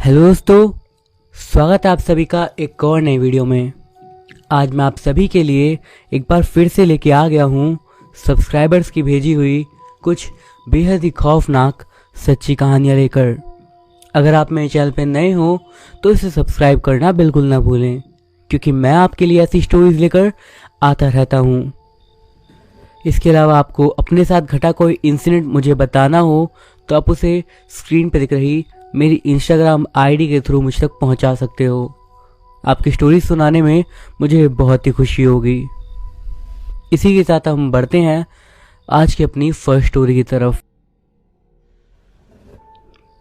Hello दोस्तों, स्वागत है आप सभी का एक और नई वीडियो में। आज मैं आप सभी के लिए एक बार फिर से लेके आ गया हूँ सब्सक्राइबर्स की भेजी हुई कुछ बेहद ही खौफनाक सच्ची कहानियाँ लेकर। अगर आप मेरे चैनल पर नए हो तो इसे सब्सक्राइब करना बिल्कुल ना भूलें, क्योंकि मैं आपके लिए ऐसी स्टोरीज लेकर आता रहता हूँ। इसके अलावा आपको अपने साथ घटा कोई इंसिडेंट मुझे बताना हो तो आप उसे स्क्रीन पर दिख रही मेरी इंस्टाग्राम आईडी के थ्रू मुझ तक पहुंचा सकते हो। आपकी स्टोरी सुनाने में मुझे बहुत ही खुशी होगी। इसी के साथ हम बढ़ते हैं आज की अपनी फर्स्ट स्टोरी की तरफ।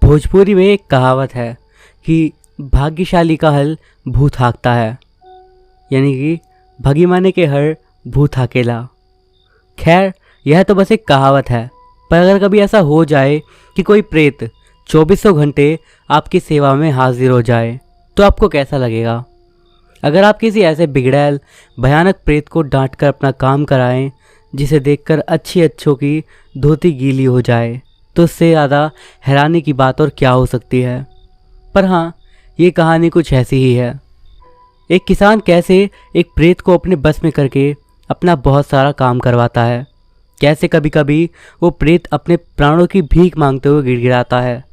भोजपुरी में एक कहावत है कि भाग्यशाली का हल भूत हाँकता है, यानी कि भगी माने के हर भूत हाकेला। खैर, यह तो बस एक कहावत है, पर अगर कभी ऐसा हो जाए कि कोई प्रेत 2400 घंटे आपकी सेवा में हाजिर हो जाए तो आपको कैसा लगेगा? अगर आप किसी ऐसे बिगड़ैल भयानक प्रेत को डांट कर अपना काम कराएं जिसे देखकर अच्छों की धोती गीली हो जाए, तो उससे ज़्यादा हैरानी की बात और क्या हो सकती है। पर हाँ, ये कहानी कुछ ऐसी ही है। एक किसान कैसे एक प्रेत को अपने बस में करके अपना बहुत सारा काम करवाता है, कैसे कभी कभी वो प्रेत अपने प्राणों की भीख मांगते हुए गिड़गिड़ाता है।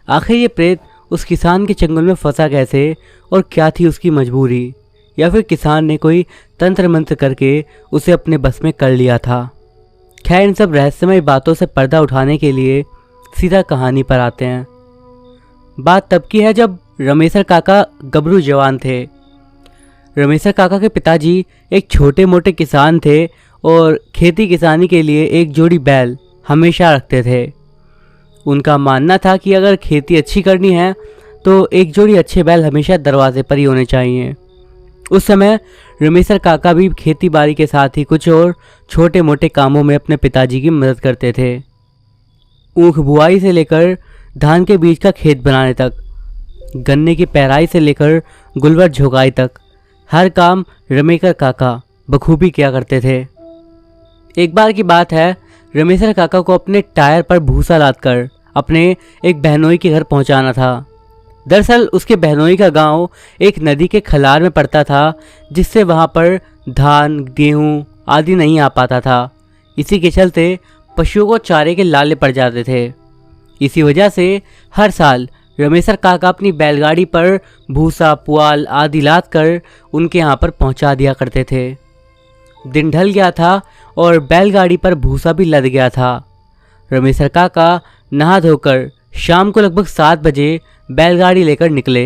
आखिर ये प्रेत उस किसान के चंगुल में फंसा कैसे और क्या थी उसकी मजबूरी, या फिर किसान ने कोई तंत्र मंत्र करके उसे अपने बस में कर लिया था। खैर, इन सब रहस्यमय बातों से पर्दा उठाने के लिए सीधा कहानी पर आते हैं। बात तब की है जब रमेशर काका गबरू जवान थे। रमेशर काका के पिताजी एक छोटे मोटे किसान थे और खेती किसानी के लिए एक जोड़ी बैल हमेशा रखते थे। उनका मानना था कि अगर खेती अच्छी करनी है तो एक जोड़ी अच्छे बैल हमेशा दरवाजे पर ही होने चाहिए। उस समय रमेशर काका भी खेती बाड़ी के साथ ही कुछ और छोटे मोटे कामों में अपने पिताजी की मदद करते थे। ऊख बुआई से लेकर धान के बीज का खेत बनाने तक, गन्ने की पेराई से लेकर गुलवर झोंकाई तक, हर काम रमेशर काका बखूबी किया करते थे। एक बार की बात है, रमेशर काका को अपने टायर पर भूसा लादकर अपने एक बहनोई के घर पहुंचाना था। दरअसल उसके बहनोई का गांव एक नदी के खलार में पड़ता था, जिससे वहां पर धान गेहूं आदि नहीं आ पाता था। इसी के चलते पशुओं को चारे के लाले पड़ जाते थे। इसी वजह से हर साल रमेशर काका अपनी बैलगाड़ी पर भूसा पुआल आदि लाद कर उनके यहाँ पर पहुंचा दिया करते थे। दिन ढल गया था और बैलगाड़ी पर भूसा भी लद गया था। रमेशर काका नहा धोकर शाम को लगभग 7 बजे बैलगाड़ी लेकर निकले।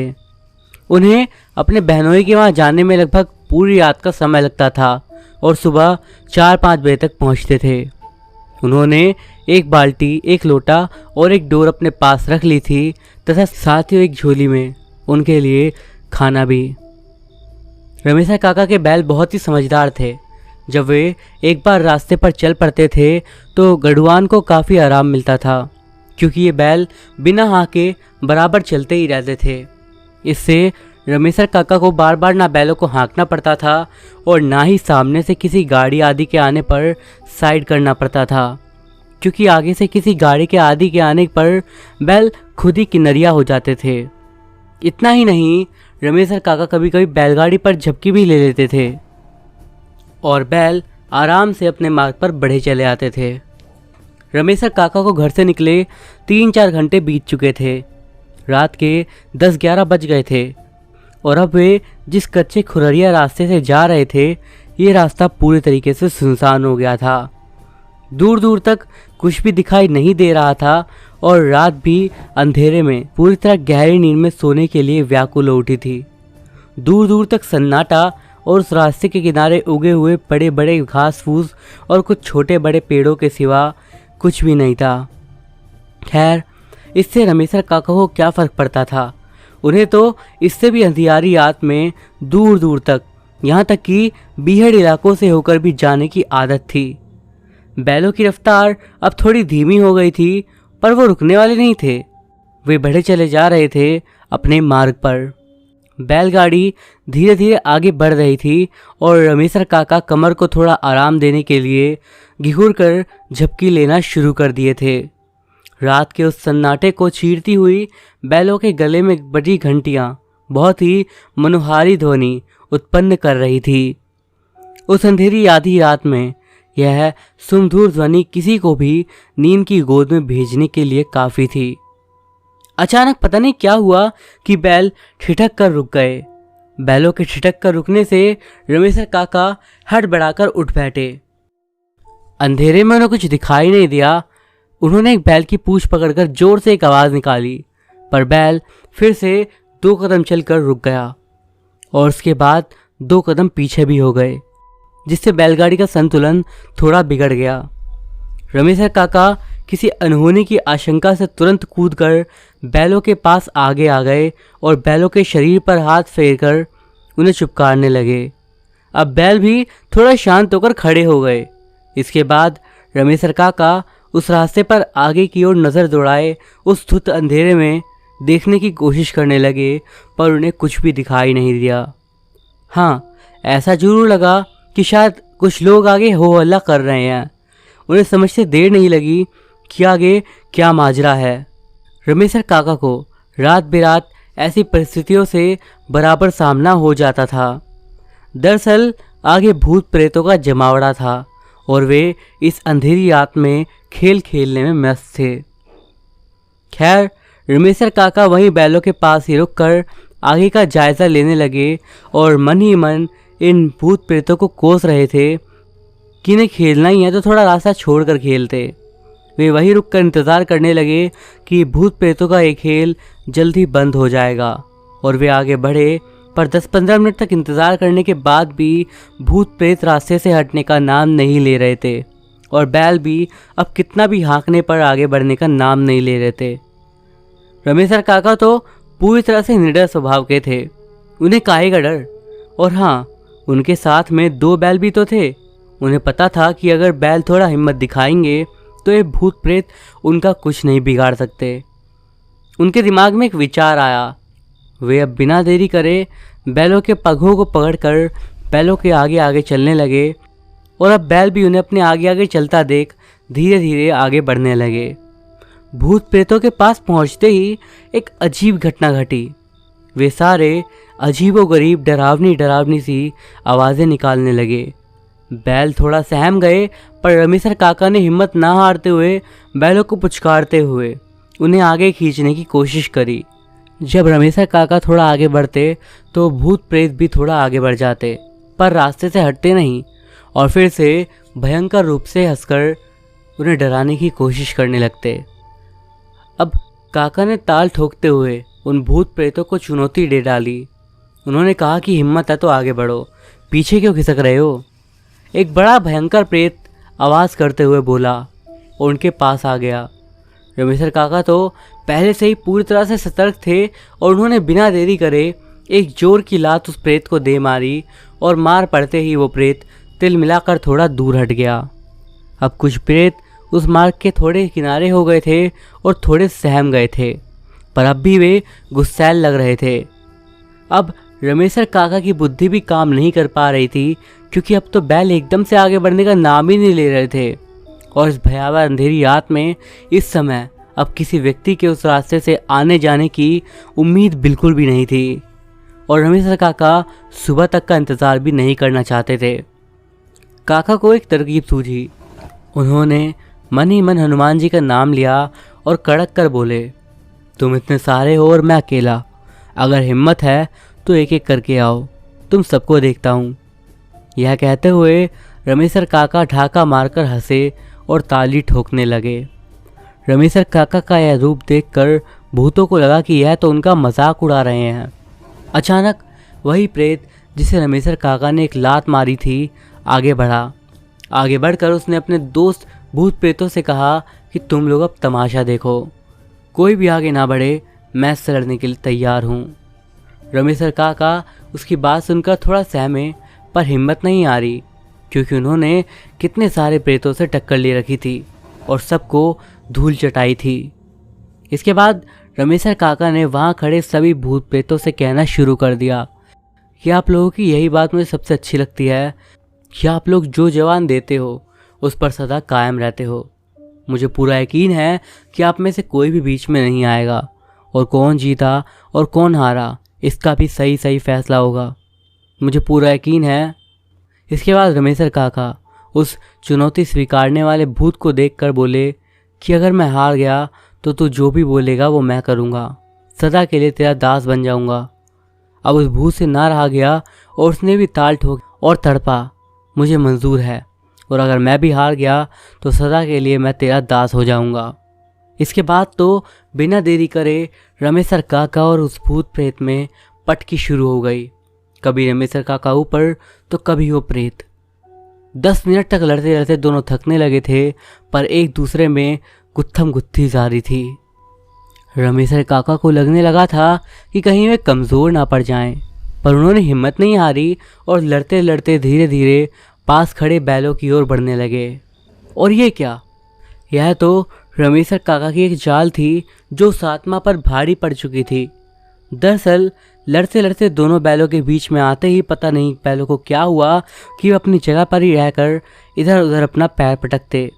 उन्हें अपने बहनोई के वहाँ जाने में लगभग पूरी रात का समय लगता था और सुबह 4-5 बजे तक पहुँचते थे। उन्होंने एक बाल्टी, एक लोटा और एक डोर अपने पास रख ली थी तथा साथ ही एक झोली में उनके लिए खाना भी। रमेशर काका के बैल बहुत ही समझदार थे। जब वे एक बार रास्ते पर चल पड़ते थे तो गढ़वान को काफ़ी आराम मिलता था, क्योंकि ये बैल बिना हाँके बराबर चलते ही रहते थे। इससे रमेशर काका को बार बार ना बैलों को हाँकना पड़ता था और ना ही सामने से किसी गाड़ी आदि के आने पर साइड करना पड़ता था, क्योंकि आगे से किसी गाड़ी के आदि के आने पर बैल खुद ही किनरिया हो जाते थे। इतना ही नहीं, रमेशर काका कभी कभी बैलगाड़ी पर झपकी भी ले लेते थे और बैल आराम से अपने मार्ग पर बढ़े चले आते थे। रमेशर काका को घर से निकले 3-4 घंटे बीत चुके थे। रात के 10-11 बज गए थे और अब वे जिस कच्चे खुररिया रास्ते से जा रहे थे, ये रास्ता पूरे तरीके से सुनसान हो गया था। दूर दूर तक कुछ भी दिखाई नहीं दे रहा था और रात भी अंधेरे में पूरी तरह गहरी नींद में सोने के लिए व्याकुल हो उठी थी। दूर दूर तक सन्नाटा और उस रास्ते के किनारे उगे हुए बड़े बड़े घास फूस और कुछ छोटे बड़े पेड़ों के सिवा कुछ भी नहीं था। खैर, इससे रमेशर काका को क्या फ़र्क पड़ता था? उन्हें तो इससे भी अंधियारी रात में दूर दूर तक, यहाँ तक कि बीहड़ इलाकों से होकर भी जाने की आदत थी। बैलों की रफ्तार अब थोड़ी धीमी हो गई थी, पर वो रुकने वाले नहीं थे। वे बढ़े चले जा रहे थे अपने मार्ग पर। बैलगाड़ी धीरे धीरे आगे बढ़ रही थी और रमेशर काका कमर को थोड़ा आराम देने के लिए घिघुर कर झपकी लेना शुरू कर दिए थे। रात के उस सन्नाटे को चीरती हुई बैलों के गले में बजी घंटियां बहुत ही मनोहारी ध्वनि उत्पन्न कर रही थी। उस अंधेरी आधी रात में यह सुमधुर ध्वनि किसी को भी नींद की गोद में भेजने के लिए काफी थी। अचानक पता नहीं क्या हुआ कि बैल ठिठक कर रुक गए। बैलों के ठिठक कर रुकने से रमेशर काका हड़बड़ाकर उठ बैठे। अंधेरे में उन्हें कुछ दिखाई नहीं दिया। उन्होंने एक बैल की पूंछ पकड़कर जोर से एक आवाज़ निकाली, पर बैल फिर से 2 कदम चलकर रुक गया और उसके बाद 2 कदम पीछे भी हो गए, जिससे बैलगाड़ी का संतुलन थोड़ा बिगड़ गया। रमेशर काका किसी अनहोनी की आशंका से तुरंत कूदकर बैलों के पास आगे आ गए और बैलों के शरीर पर हाथ फेरकर उन्हें चुपकारने लगे। अब बैल भी थोड़ा शांत होकर खड़े हो गए। इसके बाद रमेशर काका उस रास्ते पर आगे की ओर नज़र दौड़ाए उस धुत अंधेरे में देखने की कोशिश करने लगे, पर उन्हें कुछ भी दिखाई नहीं दिया। हाँ, ऐसा जरूर लगा कि शायद कुछ लोग आगे हो हल्ला कर रहे हैं। उन्हें समझते देर नहीं लगी कि आगे क्या माजरा है। रमेशर काका को रात बेरात ऐसी परिस्थितियों से बराबर सामना हो जाता था। दरअसल आगे भूत प्रेतों का जमावड़ा था और वे इस अंधेरी रात में खेल खेलने में मस्त थे। खैर, रमेशर काका वहीं बैलों के पास ही रुककर आगे का जायज़ा लेने लगे और मन ही मन इन भूत प्रेतों को कोस रहे थे कि इन्हें खेलना ही है तो थोड़ा रास्ता छोड़कर खेलते। वे वहीं रुककर इंतज़ार करने लगे कि भूत प्रेतों का ये खेल जल्दी बंद हो जाएगा और वे आगे बढ़े, पर 10-15 मिनट तक इंतज़ार करने के बाद भी भूत प्रेत रास्ते से हटने का नाम नहीं ले रहे थे और बैल भी अब कितना भी हाँकने पर आगे बढ़ने का नाम नहीं ले रहे थे। रमेशर काका तो पूरी तरह से निडर स्वभाव के थे। उन्हें काहे का डर। और हाँ, उनके साथ में 2 बैल भी तो थे। उन्हें पता था कि अगर बैल थोड़ा हिम्मत दिखाएंगे तो ये भूत प्रेत उनका कुछ नहीं बिगाड़ सकते। उनके दिमाग में एक विचार आया। वे अब बिना देरी करे बैलों के पगों को पकड़कर बैलों के आगे आगे चलने लगे और अब बैल भी उन्हें अपने आगे आगे चलता देख धीरे धीरे आगे बढ़ने लगे। भूत प्रेतों के पास पहुंचते ही एक अजीब घटना घटी। वे सारे अजीबोगरीब डरावनी डरावनी सी आवाज़ें निकालने लगे। बैल थोड़ा सहम गए, पर रमेशर काका ने हिम्मत ना हारते हुए बैलों को पुचकारते हुए उन्हें आगे खींचने की कोशिश करी। जब रमेशर काका थोड़ा आगे बढ़ते तो भूत प्रेत भी थोड़ा आगे बढ़ जाते, पर रास्ते से हटते नहीं और फिर से भयंकर रूप से हंसकर उन्हें डराने की कोशिश करने लगते। अब काका ने ताल ठोकते हुए उन भूत प्रेतों को चुनौती दे डाली। उन्होंने कहा कि हिम्मत है तो आगे बढ़ो, पीछे क्यों खिसक रहे हो। एक बड़ा भयंकर प्रेत आवाज़ करते हुए बोला और उनके पास आ गया। रमेशर काका तो पहले से ही पूरी तरह से सतर्क थे और उन्होंने बिना देरी करे एक जोर की लात उस प्रेत को दे मारी और मार पड़ते ही वो प्रेत तिल मिलाकर थोड़ा दूर हट गया। अब कुछ प्रेत उस मार्ग के थोड़े किनारे हो गए थे और थोड़े सहम गए थे, पर अब भी वे गुस्सैल लग रहे थे। अब रमेशर काका की बुद्धि भी काम नहीं कर पा रही थी, क्योंकि अब तो बैल एकदम से आगे बढ़ने का नाम ही नहीं ले रहे थे और इस भयावह अंधेरी रात में इस समय अब किसी व्यक्ति के उस रास्ते से आने जाने की उम्मीद बिल्कुल भी नहीं थी और रमेशर काका सुबह तक का इंतज़ार भी नहीं करना चाहते थे। काका को एक तरकीब सूझी। उन्होंने मन ही मन हनुमान जी का नाम लिया और कड़क कर बोले, तुम इतने सारे हो और मैं अकेला, अगर हिम्मत है तो एक एक करके आओ, तुम सबको देखता हूँ। यह कहते हुए रमेशर काका ढाका मारकर हंसे और ताली ठोकने लगे। रमेशर काका का यह रूप देखकर भूतों को लगा कि यह तो उनका मजाक उड़ा रहे हैं। अचानक वही प्रेत जिसे रमेशर काका ने एक लात मारी थी आगे बढ़ा। आगे बढ़कर उसने अपने दोस्त भूत प्रेतों से कहा कि तुम लोग अब तमाशा देखो, कोई भी आगे ना बढ़े, मैं इससे लड़ने के लिए तैयार हूँ। रमेशर काका उसकी बात सुनकर थोड़ा सहमे, पर हिम्मत नहीं आ रही, क्योंकि उन्होंने कितने सारे प्रेतों से टक्कर ले रखी थी और सबको धूल चटाई थी। इसके बाद रमेशर काका ने वहाँ खड़े सभी भूत प्रेतों से कहना शुरू कर दिया कि आप लोगों की यही बात मुझे सबसे अच्छी लगती है कि आप लोग जो जवान देते हो उस पर सदा कायम रहते हो। मुझे पूरा यकीन है कि आप में से कोई भी बीच में नहीं आएगा और कौन जीता और कौन हारा इसका भी सही सही फैसला होगा, मुझे पूरा यकीन है। इसके बाद रमेशर काका उस चुनौती स्वीकारने वाले भूत को देखकर बोले कि अगर मैं हार गया तो तू जो भी बोलेगा वो मैं करूँगा, सदा के लिए तेरा दास बन जाऊँगा। अब उस भूत से ना रहा गया और उसने भी ताल ठोक और तड़पा, मुझे मंजूर है, और अगर मैं भी हार गया तो सदा के लिए मैं तेरा दास हो जाऊँगा। इसके बाद तो बिना देरी करे रमेशर काका और उस भूत प्रेत में पटकी शुरू हो गई। कभी रमेशर काका ऊपर तो कभी वो प्रेत। 10 मिनट तक लड़ते लड़ते दोनों थकने लगे थे, पर एक दूसरे में गुत्थम गुत्थी जारी थी। रमेशर काका को लगने लगा था कि कहीं वे कमज़ोर ना पड़ जाएं, पर उन्होंने हिम्मत नहीं हारी और लड़ते लड़ते धीरे धीरे पास खड़े बैलों की ओर बढ़ने लगे। और ये क्या, यह तो रमेशर काका की एक चाल थी जो उस आत्मा पर भारी पड़ चुकी थी। दरअसल लड़ते लड़ते दोनों बैलों के बीच में आते ही पता नहीं बैलों को क्या हुआ कि वे अपनी जगह पर ही रहकर इधर उधर अपना पैर पटकते।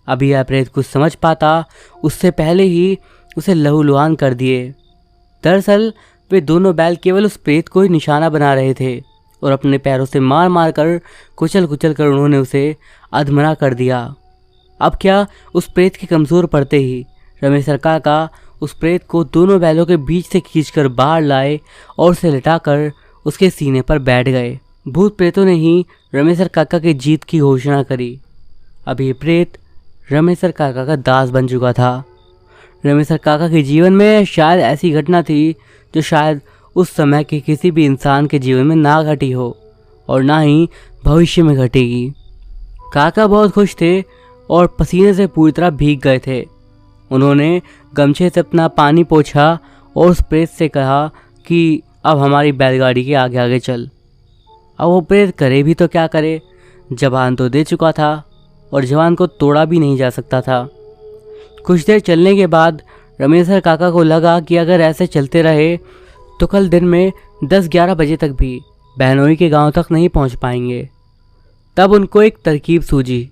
अभी यह प्रेत कुछ समझ पाता उससे पहले ही उसे लहूलुहान कर दिए। दरअसल वे दोनों बैल केवल उस प्रेत को ही निशाना बना रहे थे और अपने पैरों से मार मार कर कुचल कुचल कर उन्होंने उसे अधमरा कर दिया। अब क्या, उस प्रेत के कमज़ोर पड़ते ही रमेशर काका उस प्रेत को दोनों बैलों के बीच से खींचकर बाहर लाए और उसे लिटाकर उसके सीने पर बैठ गए। भूत प्रेतों ने ही रमेशर काका की जीत की घोषणा करी। अब ये प्रेत रमेशर काका का दास बन चुका था। रमेशर काका के जीवन में शायद ऐसी घटना थी जो शायद उस समय के किसी भी इंसान के जीवन में ना घटी हो और ना ही भविष्य में घटेगी। काका बहुत खुश थे और पसीने से पूरी तरह भीग गए थे। उन्होंने गमछे से अपना पानी पोंछा और उस प्रेत से कहा कि अब हमारी बैलगाड़ी के आगे आगे चल। अब वो प्रेत करे भी तो क्या करे, जबान तो दे चुका था और जबान को तोड़ा भी नहीं जा सकता था। कुछ देर चलने के बाद रमेशर काका को लगा कि अगर ऐसे चलते रहे तो कल दिन में 10-11 बजे तक भी बहनोई के गांव तक नहीं पहुंच पाएंगे। तब उनको एक तरकीब सूझी।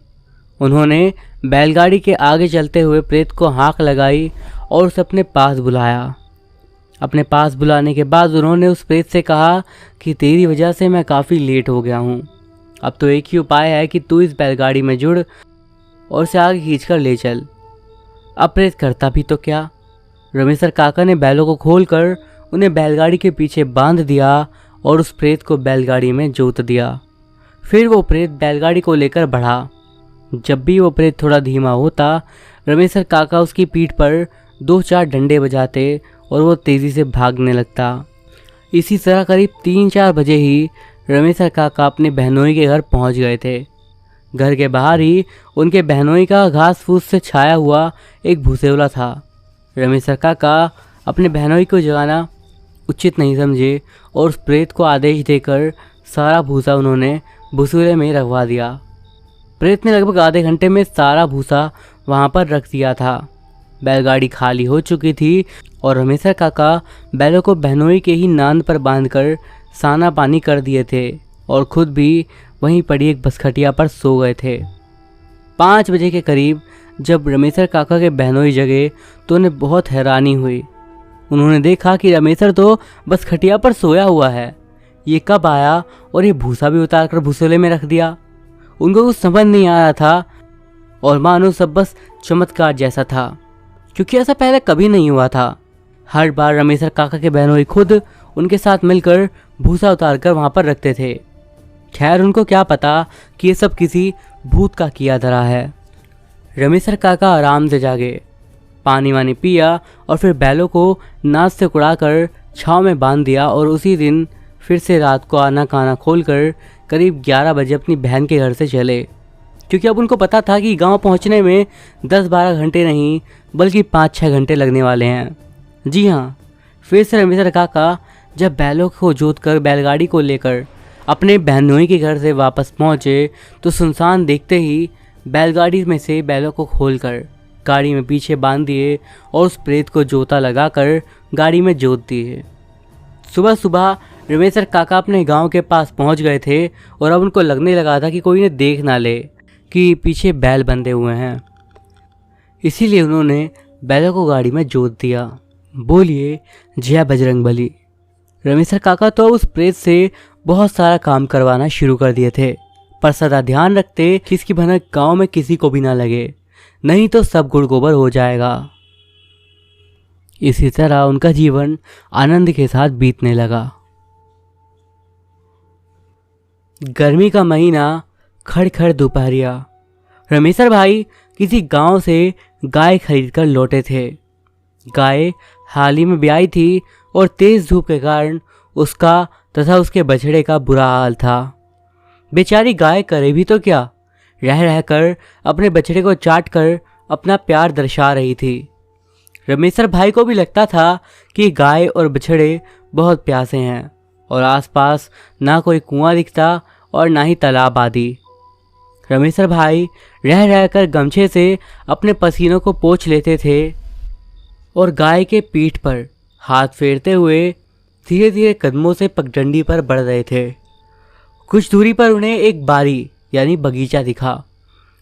उन्होंने बैलगाड़ी के आगे चलते हुए प्रेत को हाँक लगाई और उसे अपने पास बुलाया। अपने पास बुलाने के बाद उन्होंने उस प्रेत से कहा कि तेरी वजह से मैं काफ़ी लेट हो गया हूँ। अब तो एक ही उपाय है कि तू इस बैलगाड़ी में जुड़ और उसे आगे खींचकर ले चल। अब प्रेत करता भी तो क्या, रमेशर काका ने बैलों को खोलकर उन्हें बैलगाड़ी के पीछे बांध दिया और उस प्रेत को बैलगाड़ी में जोत दिया। फिर वो प्रेत बैलगाड़ी को लेकर बढ़ा। जब भी वो प्रेत थोड़ा धीमा होता, रमेशर काका उसकी पीठ पर 2-4 डंडे बजाते और वो तेज़ी से भागने लगता। इसी तरह करीब 3-4 बजे ही रमेशर काका अपने बहनोई के घर पहुंच गए थे। घर के बाहर ही उनके बहनोई का घास फूस से छाया हुआ एक भूसेवला था। रमेशर काका अपने बहनोई को जगाना उचित नहीं समझे और उस प्रेत को आदेश देकर सारा भूसा उन्होंने भूसेवले में रखवा दिया। प्रेत ने लगभग आधे घंटे में सारा भूसा वहाँ पर रख दिया था। बैलगाड़ी खाली हो चुकी थी और रमेशर काका बैलों को बहनोई के ही नांद पर बांधकर साना पानी कर दिए थे और खुद भी वहीं पड़ी एक बसखटिया पर सो गए थे। 5 बजे के करीब जब रमेशर काका के बहनोई जगे तो उन्हें बहुत हैरानी हुई। उन्होंने देखा कि रमेशर तो बस खटिया पर सोया हुआ है। ये कब आया और ये भूसा भी उतार कर भूसोले में रख दिया। उनको कुछ समझ नहीं आ रहा था और मानो सब बस चमत्कार जैसा था, क्योंकि ऐसा पहले कभी नहीं हुआ था। हर बार रमेशर काका के बहनोई खुद उनके साथ मिलकर भूसा उतार कर वहाँ पर रखते थे। खैर उनको क्या पता कि ये सब किसी भूत का किया धरा है। रमेशर काका आराम से जागे, पानी वानी पिया और फिर बैलों को नाद से कुड़ाकर छाँव में बांध दिया और उसी दिन फिर से रात को आना काना खोलकर करीब 11 बजे अपनी बहन के घर से चले, क्योंकि अब उनको पता था कि गांव पहुंचने में 10-12 घंटे नहीं बल्कि 5-6 घंटे लगने वाले हैं। जी हाँ, फिर से रमेशर काका जब बैलों को जोत कर बैलगाड़ी को लेकर अपने बहनोई के घर से वापस पहुंचे तो सुनसान देखते ही बैलगाड़ी में से बैलों को खोलकर गाड़ी में पीछे बांध दिए और उस प्रेत को जोता लगाकर गाड़ी में जोत दिए। सुबह सुबह रमेशर काका अपने गांव के पास पहुंच गए थे और अब उनको लगने लगा था कि कोई इन्हें देख ना ले कि पीछे बैल बंधे हुए हैं। इसीलिए उन्होंने बैलों को गाड़ी में जोत दिया। बोलिए जय बजरंगबली। रमेशर काका तो उस प्रेत से बहुत सारा काम करवाना शुरू कर दिए थे, पर सदा ध्यान रखते कि इसकी भनक गांव में किसी को भी ना लगे, नहीं तो सब गुड़ गोबर हो जाएगा। इसी तरह उनका जीवन आनंद के साथ बीतने लगा। गर्मी का महीना, खड़खड़ दोपहरिया। रमेशर भाई किसी गांव से गाय खरीद कर लौटे थे। गाय हाल ही में ब्याई थी और तेज धूप के कारण उसका तथा उसके बछड़े का बुरा हाल था। बेचारी गाय करे भी तो क्या, रह रहकर अपने बछड़े को चाट कर अपना प्यार दर्शा रही थी। रमेशर भाई को भी लगता था कि गाय और बछड़े बहुत प्यासे हैं और आसपास ना कोई कुआं दिखता और ना ही तालाब आदि। रमेशर भाई रह रहकर गमछे से अपने पसीनों को पोंछ लेते थे और गाय के पीठ पर हाथ फेरते हुए धीरे धीरे कदमों से पगडंडी पर बढ़ रहे थे। कुछ दूरी पर उन्हें एक बारी यानी बगीचा दिखा।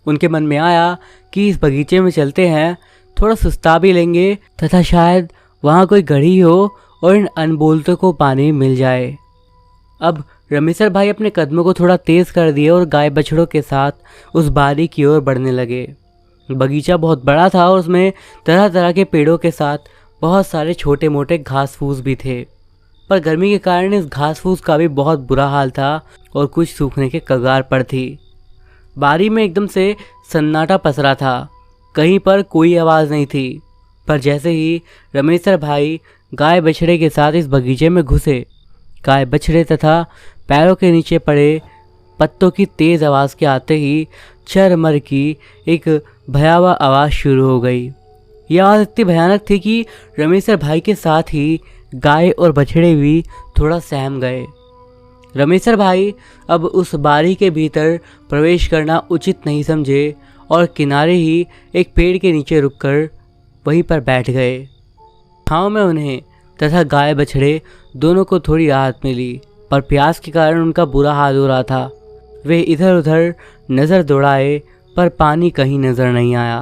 उनके मन में आया कि इस बगीचे में चलते हैं, थोड़ा सुस्ता भी लेंगे तथा शायद वहाँ कोई गढ़ी हो और इन अनबोलतों को पानी मिल जाए। अब रमेशर भाई अपने कदमों को थोड़ा तेज कर दिए और गाय बछड़ों के साथ उस बारी की ओर बढ़ने लगे। बगीचा बहुत बड़ा था और उसमें तरह तरह के पेड़ों के साथ बहुत सारे छोटे मोटे घास फूस भी थे, पर गर्मी के कारण इस घास फूस का भी बहुत बुरा हाल था और कुछ सूखने के कगार पर थी। बारी में एकदम से सन्नाटा पसरा था, कहीं पर कोई आवाज़ नहीं थी। पर जैसे ही रमेशर भाई गाय बछड़े के साथ इस बगीचे में घुसे, गाय बछड़े तथा पैरों के नीचे पड़े पत्तों की तेज़ आवाज़ के आते ही चरमर की एक भयावह आवाज़ शुरू हो गई। यह आवाज़ इतनी भयानक थी कि रमेशर भाई के साथ ही गाय और बछड़े भी थोड़ा सहम गए। रमेशर भाई अब उस बारी के भीतर प्रवेश करना उचित नहीं समझे और किनारे ही एक पेड़ के नीचे रुककर वहीं पर बैठ गए। छाँव में उन्हें तथा गाय बछड़े दोनों को थोड़ी राहत मिली, पर प्यास के कारण उनका बुरा हाल हो रहा था। वे इधर उधर नज़र दौड़ाए पर पानी कहीं नज़र नहीं आया।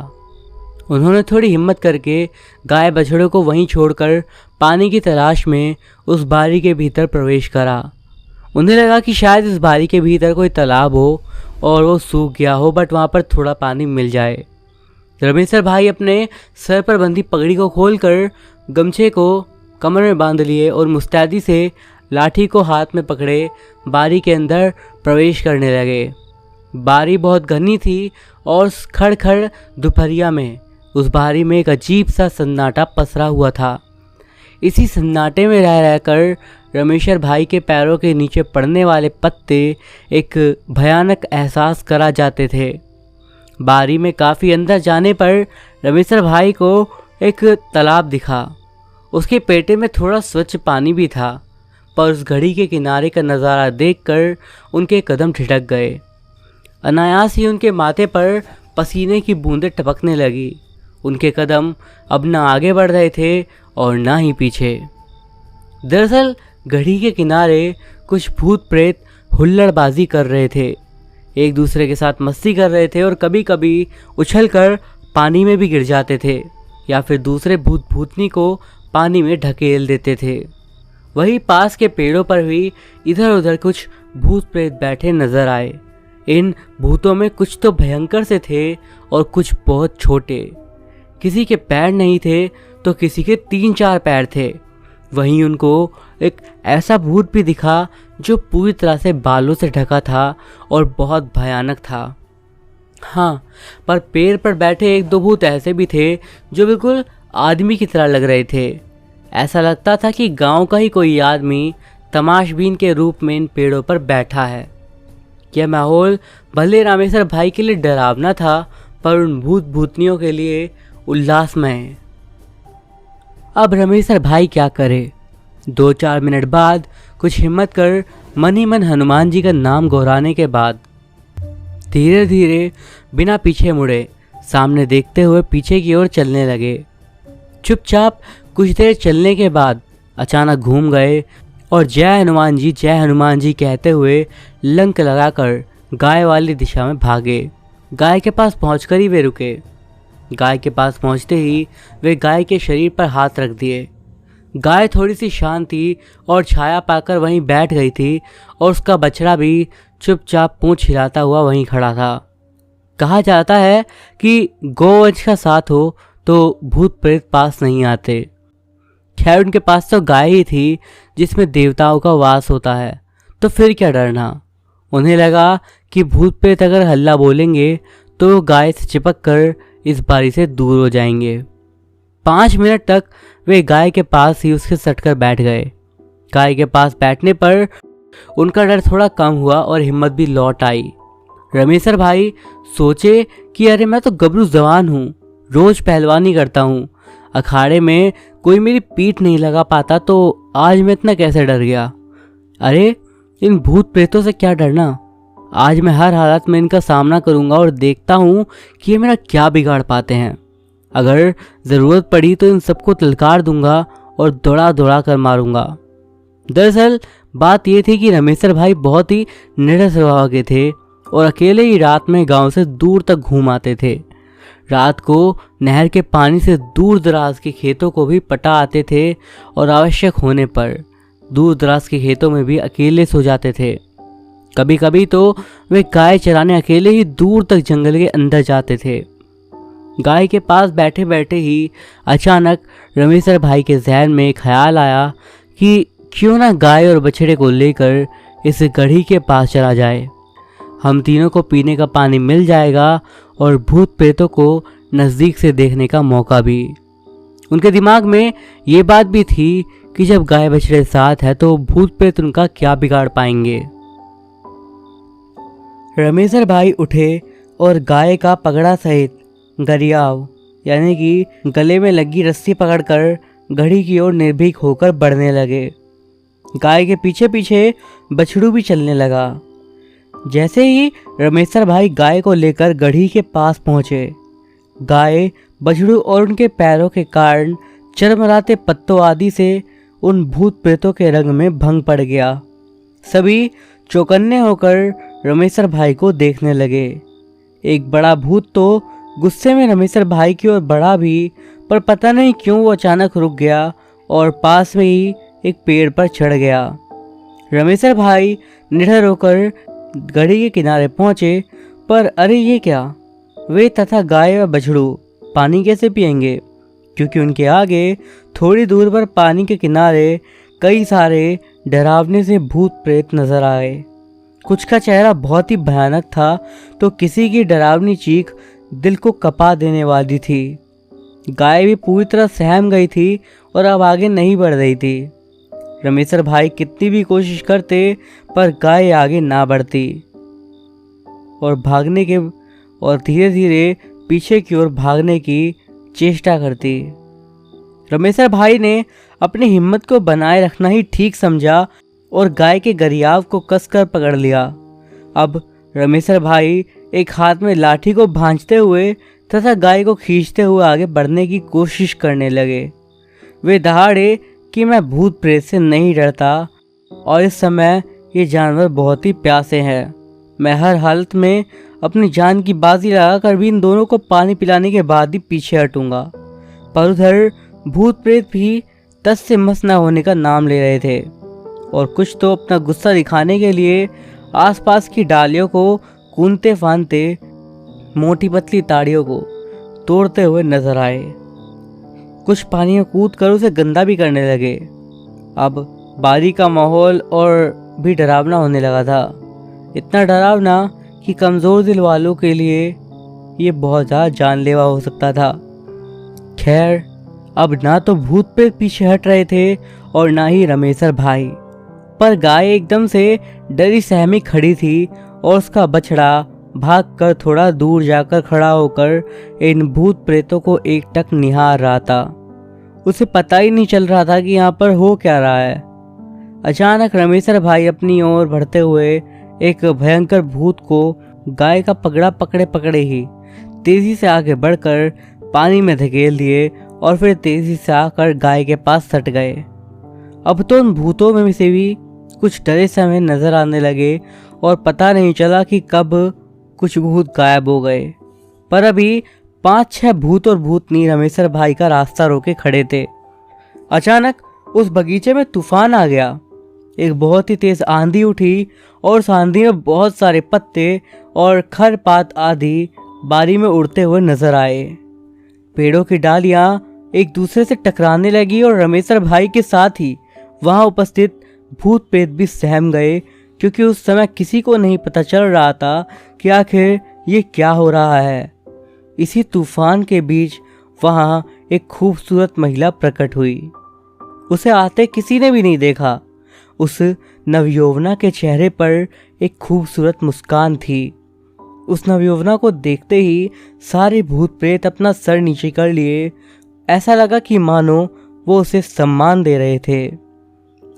उन्होंने थोड़ी हिम्मत करके गाय बछड़ों को वहीं छोड़कर पानी की तलाश में उस बारी के भीतर प्रवेश करा। उन्हें लगा कि शायद इस बारी के भीतर कोई तालाब हो और वो सूख गया हो, बट वहाँ पर थोड़ा पानी मिल जाए। रमेशर भाई अपने सर पर बंधी पगड़ी को खोलकर गमछे को कमर में बांध लिए और मुस्तैदी से लाठी को हाथ में पकड़े बारी के अंदर प्रवेश करने लगे। बारी बहुत घनी थी और खड़खड़ दोपहरिया में उस बारी में एक अजीब सा सन्नाटा पसरा हुआ था। इसी सन्नाटे में रह रहकर रमेशर भाई के पैरों के नीचे पड़ने वाले पत्ते एक भयानक एहसास करा जाते थे। बारी में काफ़ी अंदर जाने पर रमेशर भाई को एक तालाब दिखा। उसके पेटे में थोड़ा स्वच्छ पानी भी था, पर उस घड़ी के किनारे का नज़ारा देखकर उनके कदम ठिठक गए। अनायास ही उनके माथे पर पसीने की बूंदें टपकने लगी। उनके कदम अब न आगे बढ़ रहे थे और न ही पीछे। दरअसल घड़ी के किनारे कुछ भूत प्रेत हुल्लड़बाजी कर रहे थे, एक दूसरे के साथ मस्ती कर रहे थे और कभी कभी उछलकर पानी में भी गिर जाते थे या फिर दूसरे भूत भूतनी को पानी में ढकेल देते थे। वहीं पास के पेड़ों पर भी इधर उधर कुछ भूत प्रेत बैठे नजर आए। इन भूतों में कुछ तो भयंकर से थे और कुछ बहुत छोटे। किसी के पैर नहीं थे तो किसी के 3-4 पैर थे। वहीं उनको एक ऐसा भूत भी दिखा जो पूरी तरह से बालों से ढका था और बहुत भयानक था। हाँ, पर पेड़ पर बैठे 1-2 भूत ऐसे भी थे जो बिल्कुल आदमी की तरह लग रहे थे। ऐसा लगता था कि गांव का ही कोई आदमी तमाशबीन के रूप में इन पेड़ों पर बैठा है। यह माहौल भले रामेश्वर भाई के लिए डरावना था, पर उन भूत भूतनियों के लिए उल्लासमय। अब रामेश्वर भाई क्या करे? 2-4 मिनट बाद कुछ हिम्मत कर मन ही मन हनुमान जी का नाम दोहराने के बाद धीरे धीरे बिना पीछे मुड़े सामने देखते हुए पीछे की ओर चलने लगे। चुपचाप कुछ देर चलने के बाद अचानक घूम गए और जय हनुमान जी कहते हुए लंक लगाकर गाय वाली दिशा में भागे। गाय के पास पहुंचकर ही वे रुके। गाय के पास पहुंचते ही वे गाय के शरीर पर हाथ रख दिए। गाय थोड़ी सी शांत थी और छाया पाकर वहीं बैठ गई थी और उसका बछड़ा भी चुपचाप पूंछ हिलाता हुआ वहीं खड़ा था। कहा जाता है कि गोवंश का साथ हो तो भूत प्रेत पास नहीं आते। खैर उनके पास तो गाय ही थी जिसमें देवताओं का वास होता है, तो फिर क्या डरना। उन्हें लगा कि भूत प्रेत अगर हल्ला बोलेंगे तो गाय से चिपक कर इस बारी से दूर हो जाएंगे। 5 मिनट तक वे गाय के पास ही उसके सटकर बैठ गए। गाय के पास बैठने पर उनका डर थोड़ा कम हुआ और हिम्मत भी लौट आई। रमेशर भाई सोचे कि अरे मैं तो गबरू जवान हूँ, रोज पहलवानी करता हूँ, अखाड़े में कोई मेरी पीठ नहीं लगा पाता तो आज मैं इतना कैसे डर गया। अरे इन भूत प्रेतों से क्या डरना, आज मैं हर हालत में इनका सामना करूँगा और देखता हूँ कि ये मेरा क्या बिगाड़ पाते हैं। अगर ज़रूरत पड़ी तो इन सबको ललकार दूंगा और दौड़ा दौड़ा कर मारूंगा। दरअसल बात यह थी कि रमेशर भाई बहुत ही निडर स्वभाव के थे और अकेले ही रात में गांव से दूर तक घूम आते थे। रात को नहर के पानी से दूर दराज के खेतों को भी पटा आते थे और आवश्यक होने पर दूर दराज के खेतों में भी अकेले सो जाते थे। कभी कभी तो वे गाय चराने अकेले ही दूर तक जंगल के अंदर जाते थे। गाय के पास बैठे बैठे ही अचानक रमेशर भाई के जहन में एक ख्याल आया कि क्यों ना गाय और बछड़े को लेकर इस गढ़ी के पास चला जाए। हम तीनों को पीने का पानी मिल जाएगा और भूत प्रेतों को नज़दीक से देखने का मौका भी। उनके दिमाग में ये बात भी थी कि जब गाय बछड़े साथ है तो भूत प्रेत उनका क्या बिगाड़ पाएंगे। रमेशर भाई उठे और गाय का पगड़ा सहित गरियाव यानी कि गले में लगी रस्सी पकड़कर घड़ी की ओर निर्भीक होकर बढ़ने लगे। गाय के पीछे पीछे बछड़ू भी चलने लगा। जैसे ही रमेशर भाई गाय को लेकर गढ़ी के पास पहुंचे, गाय बछड़ू और उनके पैरों के कारण चरमराते पत्तों आदि से उन भूत प्रेतों के रंग में भंग पड़ गया। सभी चौकन्ने होकर रमेशर भाई को देखने लगे। एक बड़ा भूत तो गुस्से में रमेशर भाई की ओर बढ़ा भी, पर पता नहीं क्यों वो अचानक रुक गया और पास में ही एक पेड़ पर चढ़ गया। रमेशर भाई निडर होकर गढ़ी के किनारे पहुंचे, पर अरे ये क्या, वे तथा गाय व बछड़ू पानी कैसे पिएंगे, क्योंकि उनके आगे थोड़ी दूर पर पानी के किनारे कई सारे डरावने से भूत प्रेत नजर आए। कुछ का चेहरा बहुत ही भयानक था तो किसी की डरावनी चीख दिल को कपा देने वाली थी। गाय भी पूरी तरह सहम गई थी और अब आगे नहीं बढ़ रही थी। रमेशर भाई कितनी भी कोशिश करते पर गाय आगे ना बढ़ती और धीरे धीरे पीछे की ओर भागने की चेष्टा करती। रमेशर भाई ने अपनी हिम्मत को बनाए रखना ही ठीक समझा और गाय के गरियाव को कसकर पकड़ लिया। अब रमेशर भाई एक हाथ में लाठी को भांजते हुए तथा गाय को खींचते हुए आगे बढ़ने की कोशिश करने लगे। वे दहाड़े कि मैं भूत प्रेत से नहीं डरता और इस समय ये जानवर बहुत ही प्यासे हैं। मैं हर हालत में अपनी जान की बाजी लगाकर भी इन दोनों को पानी पिलाने के बाद ही पीछे हटूंगा। पर उधर भूत प्रेत भी तस से मस न होने का नाम ले रहे थे और कुछ तो अपना गुस्सा दिखाने के लिए आसपास की डालियों को कूदते फांदते मोटी पतली ताड़ियों को तोड़ते हुए नजर आए। कुछ पानी में कूद कर उसे गंदा भी करने लगे। अब बारी का माहौल और भी डरावना होने लगा था, इतना डरावना कि कमज़ोर दिल वालों के लिए ये बहुत ज़्यादा जानलेवा हो सकता था। खैर अब ना तो भूत प्रेत पीछे हट रहे थे और ना ही रमेशर भाई, पर गाय एकदम से डरी सहमी खड़ी थी और उसका बछड़ा भागकर थोड़ा दूर जाकर खड़ा होकर इन भूत प्रेतों को एकटक निहार रहा था। उसे पता ही नहीं चल रहा था कि यहाँ पर हो क्या रहा है। अचानक रमेशर भाई अपनी ओर बढ़ते हुए एक भयंकर भूत को गाय का पगड़ा पकड़े पकड़े ही तेजी से आगे बढ़कर पानी में धकेल दिए और फिर तेजी से आकर गाय के पास सट गए। अब तो उन भूतों में से भी कुछ डरे समय नजर आने लगे और पता नहीं चला कि कब कुछ भूत गायब हो गए। पर अभी 5-6 भूत और भूतनी रमेशर भाई का रास्ता रोके खड़े थे। अचानक उस बगीचे में तूफान आ गया। एक बहुत ही तेज आंधी उठी और उस आंधी में बहुत सारे पत्ते और खरपात आदि बारी में उड़ते हुए नजर आए। पेड़ों की डालियां एक दूसरे से टकराने लगी और रमेशर भाई के साथ ही वहां उपस्थित भूत प्रेत भी सहम गए, क्योंकि उस समय किसी को नहीं पता चल रहा था कि आखिर ये क्या हो रहा है। इसी तूफान के बीच वहां एक खूबसूरत महिला प्रकट हुई। उसे आते किसी ने भी नहीं देखा। उस नवयौवना के चेहरे पर एक खूबसूरत मुस्कान थी। उस नवयौवना को देखते ही सारे भूत प्रेत अपना सर नीचे कर लिए। ऐसा लगा कि मानो वो उसे सम्मान दे रहे थे।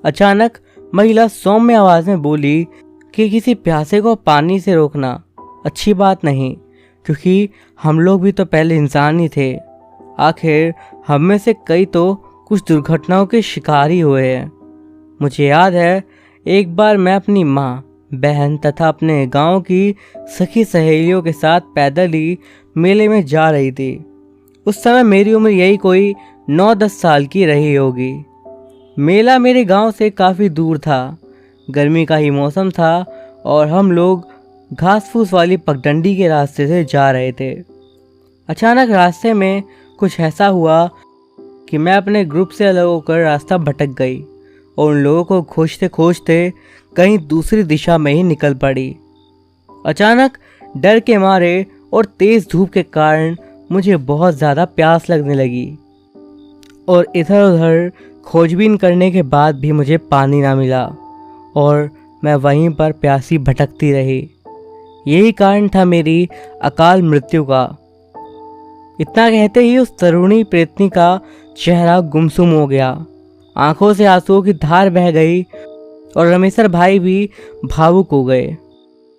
अचानक महिला सौम्य आवाज में बोली कि किसी प्यासे को पानी से रोकना अच्छी बात नहीं, क्योंकि हम लोग भी तो पहले इंसान ही थे। आखिर हम में से कई तो कुछ दुर्घटनाओं के शिकार ही हुए हैं। मुझे याद है एक बार मैं अपनी माँ, बहन तथा अपने गांव की सखी सहेलियों के साथ पैदल ही मेले में जा रही थी। उस समय मेरी उम्र यही कोई 9-10 साल की रही होगी। मेला मेरे गांव से काफ़ी दूर था। गर्मी का ही मौसम था और हम लोग घास फूस वाली पगडंडी के रास्ते से जा रहे थे। अचानक रास्ते में कुछ ऐसा हुआ कि मैं अपने ग्रुप से अलग होकर रास्ता भटक गई और उन लोगों को खोजते खोजते कहीं दूसरी दिशा में ही निकल पड़ी। अचानक डर के मारे और तेज धूप के कारण मुझे बहुत ज़्यादा प्यास लगने लगी और इधर उधर खोजबीन करने के बाद भी मुझे पानी ना मिला और मैं वहीं पर प्यासी भटकती रही। यही कारण था मेरी अकाल मृत्यु का। इतना कहते ही उस तरुणी प्रेतनी का चेहरा गुमसुम हो गया। आंखों से आंसुओं की धार बह गई और रमेशर भाई भी भावुक हो गए।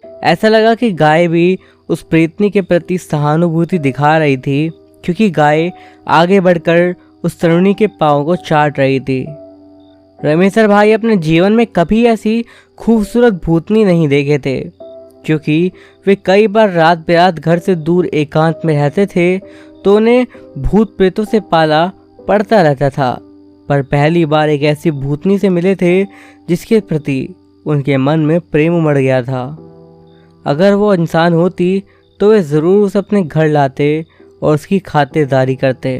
ऐसा लगा कि गाय भी उस प्रेतनी के प्रति सहानुभूति दिखा रही थी, क्योंकि गाय आगे बढ़कर उस तरुणी के पाँव को चाट रही थी। रमेशर भाई अपने जीवन में कभी ऐसी खूबसूरत भूतनी नहीं देखे थे, क्योंकि वे कई बार रात बेरात घर से दूर एकांत में रहते थे तो उन्हें भूत प्रेतों से पाला पड़ता रहता था। पर पहली बार एक ऐसी भूतनी से मिले थे जिसके प्रति उनके मन में प्रेम उमड़ गया था। अगर वो इंसान होती तो वे ज़रूर उसे अपने घर लाते और उसकी खातिरदारी करते।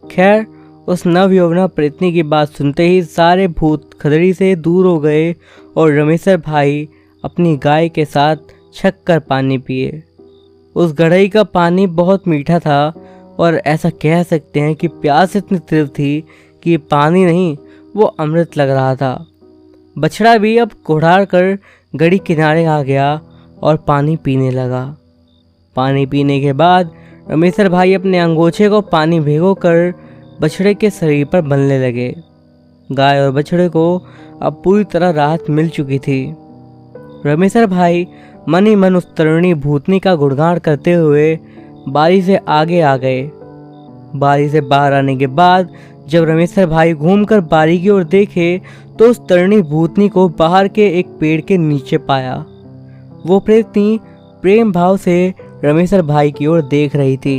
खैर, उस नवयौवना प्रेतनी की बात सुनते ही सारे भूत खदड़ी से दूर हो गए और रमेशर भाई अपनी गाय के साथ छक कर पानी पिए। उस गढ़ई का पानी बहुत मीठा था और ऐसा कह सकते हैं कि प्यास इतनी तीव्र थी कि पानी नहीं, वो अमृत लग रहा था। बछड़ा भी अब कोढ़ार कर गड़ी किनारे आ गया और पानी पीने लगा। पानी पीने के बाद रमेशर भाई अपने अंगोछे को पानी भिगो कर बछड़े के शरीर पर बंधने लगे। गाय और बछड़े को अब पूरी तरह राहत मिल चुकी थी। रमेशर भाई मन ही मन उस तरुणी भूतनी का गुणगान करते हुए बारी से आगे आ गए। बारी से बाहर आने के बाद जब रमेशर भाई घूमकर बारी की ओर देखे तो उस तरुणी भूतनी को बाहर के एक पेड़ के नीचे पाया। वो प्रेतनी प्रेम भाव से रमेशर भाई की ओर देख रही थी।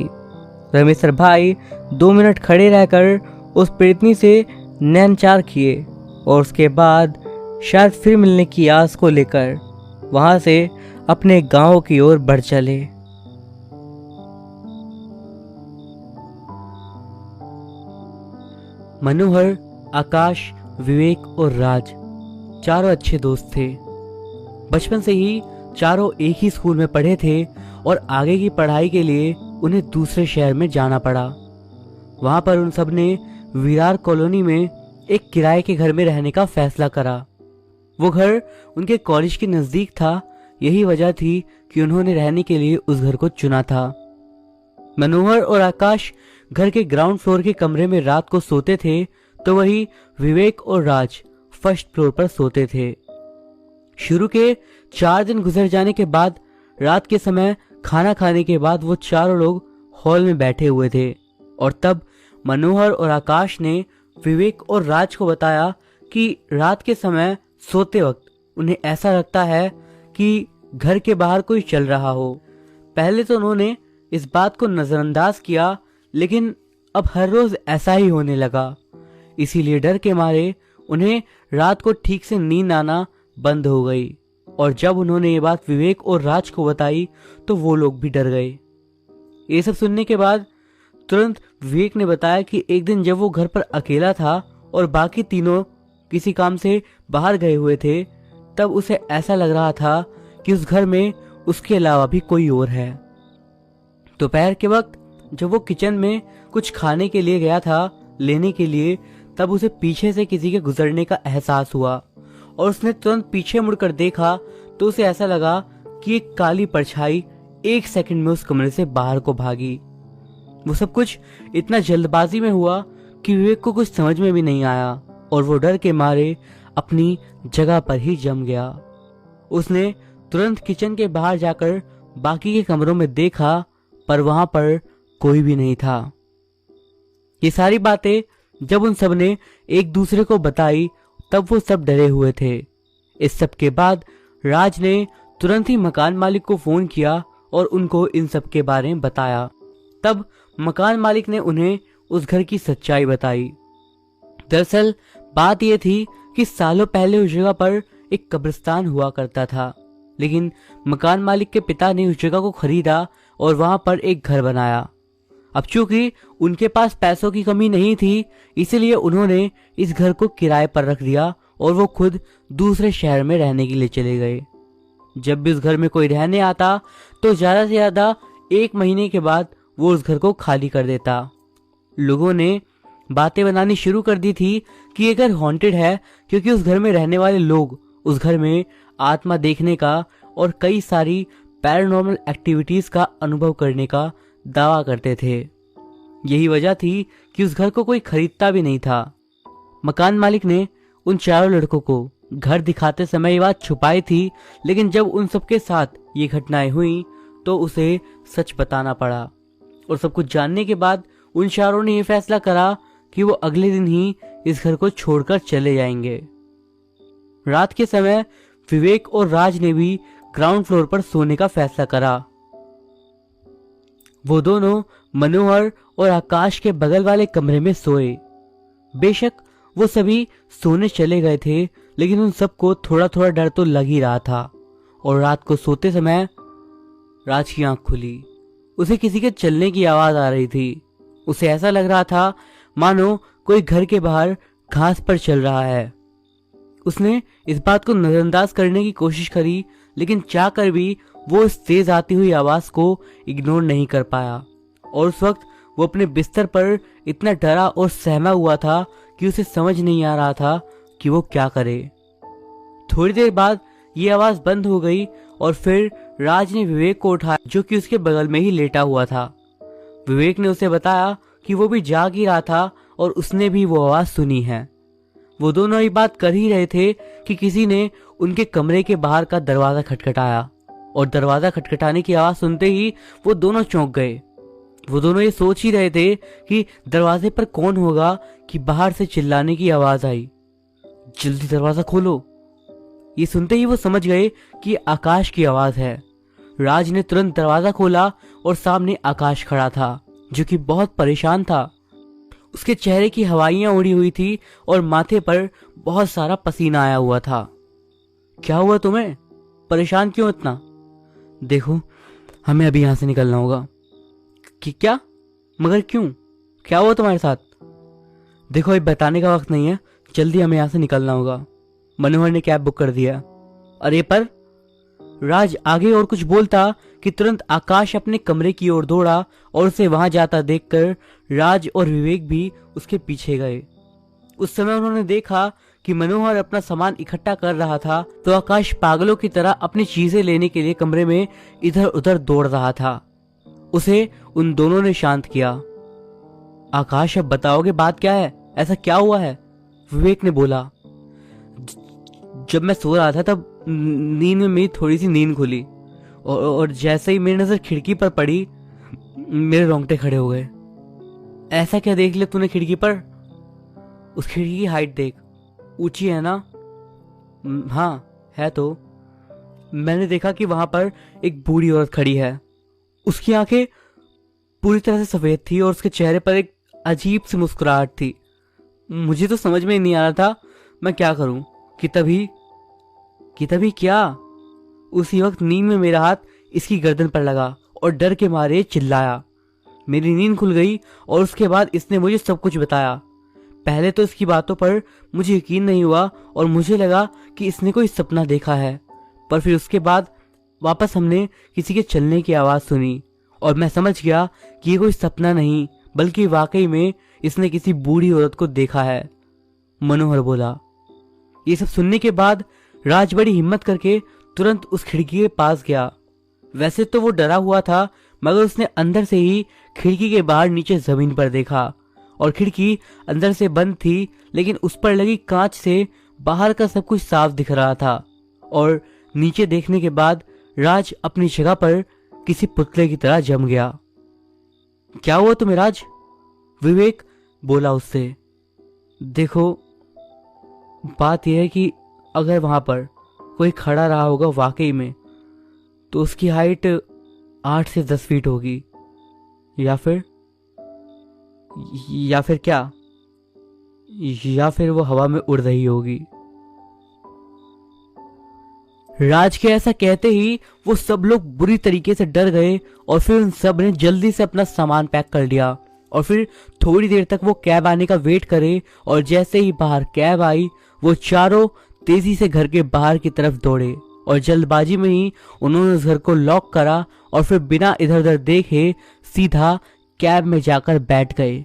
रमेशर भाई 2 मिनट खड़े रहकर उस प्रेतनी से नैनचार किए और उसके बाद शायद फिर मिलने की आस को लेकर वहां से अपने गांव की ओर बढ़ चले। मनोहर, आकाश, विवेक और राज चारों अच्छे दोस्त थे। बचपन से ही चारों एक ही स्कूल में पढ़े थे और आगे की पढ़ाई के लिए उन्हें दूसरे शहर में जाना पड़ा। वहां पर उन सब ने विरार कॉलोनी में एक किराए के घर में रहने का फैसला करा। वो घर उनके कॉलेज के नज़दीक था। यही वजह थी कि उन्होंने रहने के लिए उस घर को चुना था। मनोहर और आकाश घर के ग्राउंड फ्लोर के कमरे में रात को सोते थे, तो वही विवेक और राज फर्स्ट फ्लोर पर सोते थे। शुरू के 4 दिन गुजर जाने के बाद रात के समय खाना खाने के बाद वो चारों लोग हॉल में बैठे हुए थे और तब मनोहर और आकाश ने विवेक और राज को बताया कि रात के समय सोते वक्त उन्हें ऐसा लगता है कि घर के बाहर कोई चल रहा हो। पहले तो उन्होंने इस बात को नजरअंदाज किया, लेकिन अब हर रोज ऐसा ही होने लगा। इसीलिए डर के मारे उन्हें रात को ठीक से नींद आना बंद हो गई। और जब उन्होंने ये बात विवेक और राज को बताई तो वो लोग भी डर गए। ये सब सुनने के बाद तुरंत विवेक ने बताया कि एक दिन जब वो घर पर अकेला था और बाकी तीनों किसी काम से बाहर गए हुए थे, तब उसे ऐसा लग रहा था कि उस घर में उसके अलावा भी कोई और है। दोपहर के वक्त जब वो किचन में कुछ खाने के लिए गया था लेने के लिए, तब उसे पीछे से किसी के गुजरने का एहसास हुआ और उसने तुरंत पीछे मुड़कर देखा तो उसे ऐसा लगा कि एक काली परछाई 1 सेकंड में उस कमरे से बाहर को भागी। वो सब कुछ इतना जल्दबाजी में हुआ कि विवेक को कुछ समझ में भी नहीं आया और वो डर के मारे अपनी जगह पर ही जम गया। उसने तुरंत किचन के बाहर जाकर बाकी के कमरों में देखा, पर वहां पर कोई भी नहीं था। ये सारी बातें जब उन सब ने एक दूसरे को बताई, तब वो सब डरे हुए थे। इस सब के बाद राज ने तुरंत ही मकान मालिक को फोन किया और उनको इन सब के बारे में बताया। तब मकान मालिक ने उन्हें उस घर की सच्चाई बताई। दरअसल बात यह थी कि सालों पहले उस जगह पर एक कब्रिस्तान हुआ करता था, लेकिन मकान मालिक के पिता ने उस जगह को खरीदा और वहां पर एक घर बनाया। अब चूंकि उनके पास पैसों की कमी नहीं थी, इसलिए उन्होंने इस घर को किराए पर रख दिया और वो खुद दूसरे शहर में रहने के लिए चले गए। जब भी उस घर में कोई रहने आता तो ज्यादा से ज्यादा 1 महीने के बाद वो उस घर को खाली कर देता। लोगों ने बातें बनानी शुरू कर दी थी कि ये घर हॉन्टेड है, क्योंकि उस घर में रहने वाले लोग उस घर में आत्मा देखने का और कई सारी पैरानॉर्मल एक्टिविटीज का अनुभव करने का दावा करते थे। यही वजह थी कि उस घर को कोई खरीदता भी नहीं था। मकान मालिक ने उन चारों लड़कों को घर दिखाते समय ये बात छुपाई थी, लेकिन जब उन सबके साथ ये घटनाएं हुई तो उसे सच बताना पड़ा। और सब कुछ जानने के बाद उन चारों ने यह फैसला करा कि वो अगले दिन ही इस घर को छोड़कर चले जाएंगे। रात के समय विवेक और राज ने भी ग्राउंड फ्लोर पर सोने का फैसला करा। वो दोनों मनोहर और आकाश के बगल वाले कमरे में सोए। बेशक वो सभी सोने चले गए थे, लेकिन उन सबको थोड़ा थोड़ा डर तो लग ही रहा था। और रात को सोते समय राज की आंख खुली। उसे किसी के चलने की आवाज आ रही थी। उसे ऐसा लग रहा था मानो कोई घर के बाहर घास पर चल रहा है। उसने इस बात को नजरअंदाज करने की कोशिश करी, लेकिन चाहकर भी वो इस तेज आती हुई आवाज को इग्नोर नहीं कर पाया। और उस वक्त वो अपने बिस्तर पर इतना डरा और सहमा हुआ था कि उसे समझ नहीं आ रहा था कि वो क्या करे। थोड़ी देर बाद ये आवाज बंद हो गई और फिर राज ने विवेक को उठाया, जो कि उसके बगल में ही लेटा हुआ था। विवेक ने उसे बताया कि वो भी जाग ही रहा था और उसने भी वो आवाज सुनी है। वो दोनों ये बात कर ही रहे थे कि किसी ने उनके कमरे के बाहर का दरवाजा खटखटाया और दरवाजा खटखटाने की आवाज सुनते ही वो दोनों चौंक गए। वो दोनों ये सोच ही रहे थे कि दरवाजे पर कौन होगा कि बाहर से चिल्लाने की आवाज आई, जल्दी दरवाजा खोलो। ये सुनते ही वो समझ गए कि आकाश की आवाज है। राज ने तुरंत दरवाजा खोला और सामने आकाश खड़ा था, जो कि बहुत परेशान था। उसके चेहरे की हवाइयां उड़ी हुई थी और माथे पर बहुत सारा पसीना आया हुआ था। क्या हुआ तुम्हें? परेशान क्यों इतना? देखो, हमें अभी यहां से निकलना होगा। कि क्या? मगर क्यों? क्या हुआ तुम्हारे साथ? देखो, अभी बताने का वक्त नहीं है, जल्दी हमें यहां से निकलना होगा। मनोहर ने कैब बुक कर दिया। अरे पर राज आगे और कुछ बोलता कि तुरंत आकाश अपने कमरे की ओर दौड़ा और उसे वहां जाता देखकर राज और विवेक भी उसके पीछे गए। उस समय उन्होंने देखा कि मनोहर अपना सामान इकट्ठा कर रहा था, तो आकाश पागलों की तरह अपनी चीजें लेने के लिए कमरे में इधर उधर दौड़ रहा था। उसे उन दोनों ने शांत किया। आकाश, अब बताओगे बात क्या है? ऐसा क्या हुआ है? विवेक ने बोला। जब मैं सो रहा था तब नींद में मेरी थोड़ी सी नींद खुली और जैसे ही मेरी नजर खिड़की पर पड़ी, मेरे रोंगटे खड़े हो गए। ऐसा क्या देख लिया तूने खिड़की पर? उस खिड़की की हाइट देख, ऊंची है ना? हाँ है। तो मैंने देखा कि वहां पर एक बूढ़ी औरत खड़ी है। उसकी आंखें पूरी तरह से सफ़ेद थी और उसके चेहरे पर एक अजीब सी मुस्कुराहट थी। मुझे तो समझ में ही नहीं आ रहा था मैं क्या करूं कि तभी क्या, उसी वक्त नींद में मेरा हाथ इसकी गर्दन पर लगा और डर के मारे चिल्लाया। मेरी नींद खुल गई और उसके बाद इसने मुझे सब कुछ बताया। पहले तो इसकी बातों पर मुझे यकीन नहीं हुआ और मुझे लगा कि इसने कोई सपना देखा है, पर फिर उसके बाद वापस हमने किसी के चलने की आवाज़ सुनी और मैं समझ गया कि ये कोई सपना नहीं बल्कि वाकई में इसने किसी बूढ़ी औरत को देखा है, मनोहर बोला। ये सब सुनने के बाद राज बड़ी हिम्मत करके तुरंत उस खिड़की के पास गया। वैसे तो वो डरा हुआ था, मगर उसने अंदर से ही खिड़की के बाहर नीचे जमीन पर देखा और खिड़की अंदर से बंद थी, लेकिन उस पर लगी कांच से बाहर का सब कुछ साफ दिख रहा था। और नीचे देखने के बाद राज अपनी जगह पर किसी पुतले की तरह जम गया। क्या हुआ तुम्हें राज? विवेक बोला उससे। देखो, बात यह है कि अगर वहां पर कोई खड़ा रहा होगा वाकई में, तो उसकी हाइट 8 से 10 फीट होगी, या फिर क्या, या फिर वो हवा में उड़ रही होगी। राज के ऐसा कहते ही वो सब लोग बुरी तरीके से डर गए और फिर उन सब ने जल्दी से अपना सामान पैक कर लिया और फिर थोड़ी देर तक वो कैब आने का वेट करे। और जैसे ही बाहर कैब आई, वो चारों तेजी से घर के बाहर की तरफ दौड़े और जल्दबाजी में ही उन्होंने उस घर को लॉक करा और फिर बिना इधर उधर देखे सीधा कैब में जाकर बैठ गए।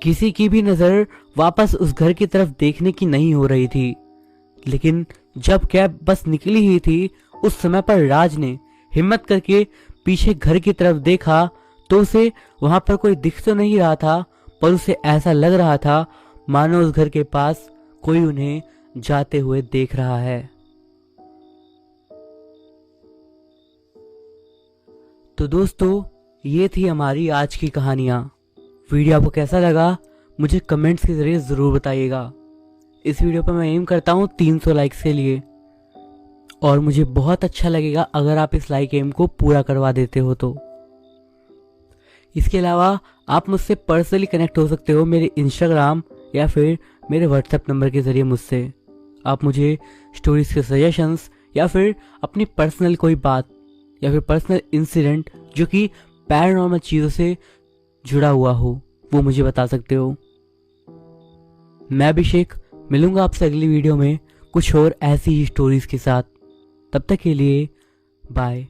किसी की भी नजर वापस उस घर की तरफ देखने की नहीं हो रही थी, लेकिन जब कैब बस निकली ही थी उस समय पर राज ने हिम्मत करके पीछे घर की तरफ देखा तो उसे वहां पर कोई दिख तो नहीं रहा था, पर उसे ऐसा लग रहा था मानो उस घर के पास कोई उन्हें जाते हुए देख रहा है। तो दोस्तों, ये थी हमारी आज की कहानियां। वीडियो आपको कैसा लगा मुझे कमेंट्स के जरिए ज़रूर बताइएगा। इस वीडियो पर मैं एम करता हूँ 300 लाइक्स के लिए, और मुझे बहुत अच्छा लगेगा अगर आप इस लाइक एम को पूरा करवा देते हो तो। इसके अलावा आप मुझसे पर्सनली कनेक्ट हो सकते हो मेरे इंस्टाग्राम या फिर मेरे व्हाट्सएप नंबर के ज़रिए मुझसे। आप मुझे स्टोरीज के सजेशंस या फिर अपनी पर्सनल कोई बात या फिर पर्सनल इंसिडेंट जो कि पैरानॉर्मल चीज़ों से जुड़ा हुआ हो वो मुझे बता सकते हो। मैं अभिषेक मिलूंगा आपसे अगली वीडियो में कुछ और ऐसी ही स्टोरीज के साथ। तब तक के लिए बाय।